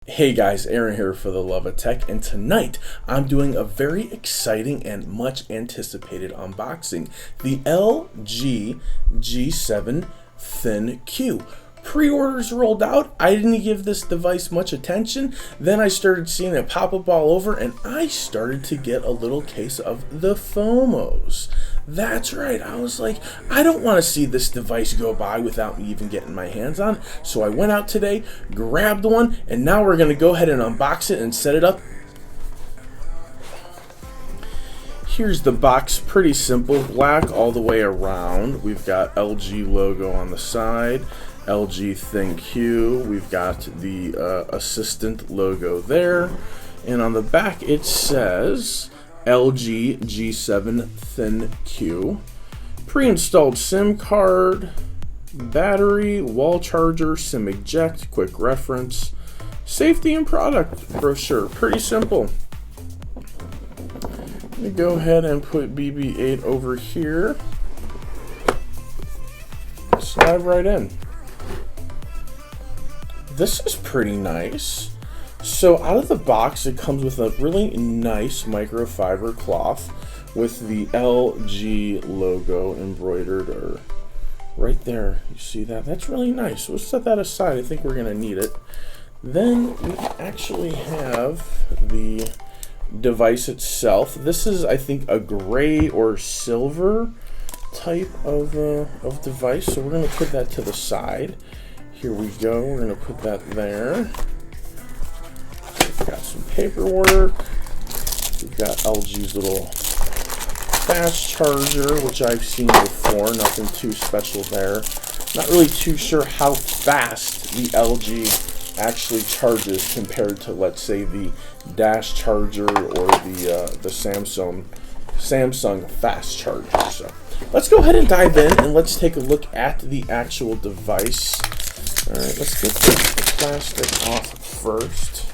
Hey guys, Aaron here for the Love of Tech, and tonight I'm doing a very exciting and much anticipated unboxing, the LG G7 ThinQ. Pre-orders rolled out. I didn't give this device much attention. Then I started seeing it pop up all over, and I started to get a little case of the FOMOs. That's right, I was like, I don't want to see this device go by without me even getting my hands on it. So I went out today, grabbed one, and now we're going to go ahead and unbox it and set it up. Here's the box, pretty simple, black all the way around. We've got LG logo on the side, LG ThinQ, we've got the assistant logo there, and on the back it says LG G7 ThinQ, pre-installed SIM card, battery, wall charger, SIM eject, quick reference, safety and product brochure. Pretty simple. Let me go ahead and put BB-8 over here. Slide right in. This is pretty nice. So out of the box, it comes with a really nice microfiber cloth with the LG logo embroidered or right there. You see that? That's really nice. We'll set that aside. I think we're going to need it. Then we actually have the device itself. This is, I think, a gray or silver type of device. So we're going to put that to the side. Here we go. We're going to put that there. We've got some paperwork. We've got LG's little fast charger, which I've seen before. Nothing too special there. Not really too sure how fast the LG actually charges compared to, let's say, the Dash charger or the Samsung fast charger. So let's go ahead and dive in and let's take a look at the actual device. All right, let's get the plastic off first.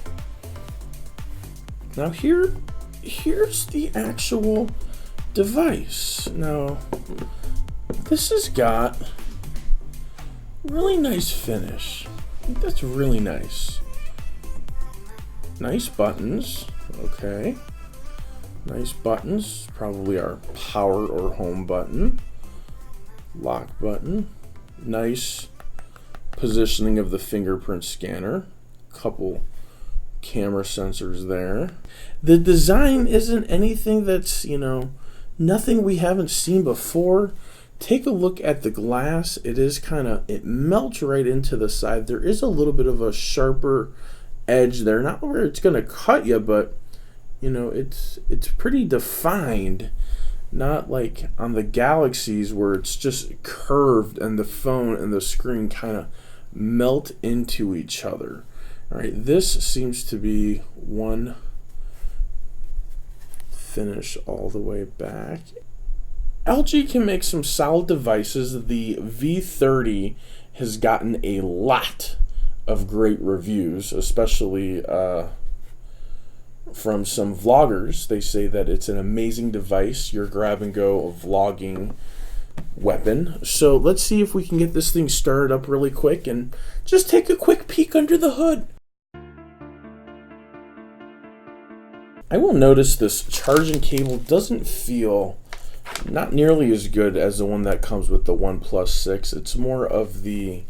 Now here's the actual device. Now this has got really nice finish. I think that's really nice. Nice buttons. Okay. Nice buttons. Probably our power or home button. Lock button. Nice positioning of the fingerprint scanner. Couple camera sensors there. The design isn't anything that's, nothing we haven't seen before. Take a look at the glass. It is it melts right into the side. There is a little bit of a sharper edge there. Not where it's going to cut you, but it's pretty defined. Not like on the Galaxies where it's just curved and the phone and the screen kind of melt into each other. All right, this seems to be one finish all the way back. LG can make some solid devices. The V30 has gotten a lot of great reviews, especially from some vloggers. They say that it's an amazing device, your grab-and-go vlogging weapon. So let's see if we can get this thing started up really quick and just take a quick peek under the hood. I will notice this charging cable doesn't feel not nearly as good as the one that comes with the OnePlus 6. It's more of the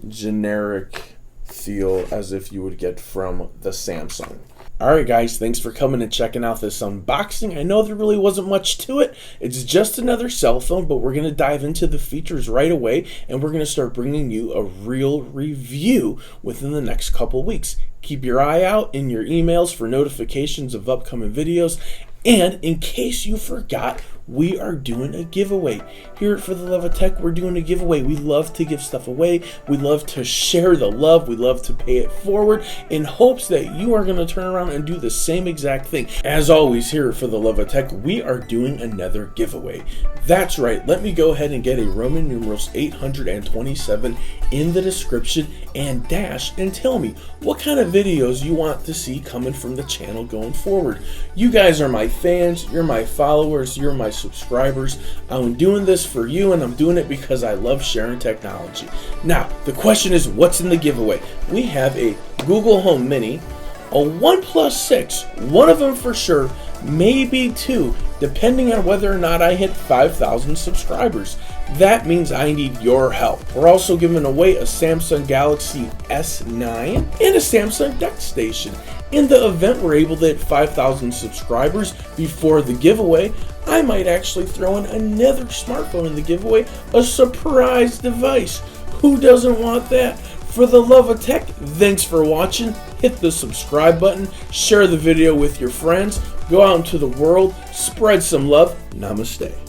generic feel as if you would get from the Samsung. Alright guys, thanks for coming and checking out this unboxing. I know there really wasn't much to it. It's just another cell phone, but we're going to dive into the features right away, and we're going to start bringing you a real review within the next couple weeks. Keep your eye out in your emails for notifications of upcoming videos. And in case you forgot, we are doing a giveaway. Here at For the Love of Tech, we're doing a giveaway. We love to give stuff away. We love to share the love. We love to pay it forward in hopes that you are going to turn around and do the same exact thing. As always, here at For the Love of Tech, we are doing another giveaway. That's right. Let me go ahead and get a Roman numerals 827 in the description and dash and tell me what kind of videos you want to see coming from the channel going forward. You guys are my fans, you're my followers, you're my subscribers. I'm doing this for you, and I'm doing it because I love sharing technology. Now, the question is, what's in the giveaway? We have a Google Home Mini, a OnePlus 6, one of them for sure, maybe two, depending on whether or not I hit 5,000 subscribers. That means I need your help. We're also giving away a Samsung Galaxy S9 and a Samsung Deck Station. In the event we're able to hit 5,000 subscribers before the giveaway, I might actually throw in another smartphone in the giveaway, a surprise device. Who doesn't want that? For the love of tech, thanks for watching. Hit the subscribe button, share the video with your friends, go out into the world, spread some love. Namaste.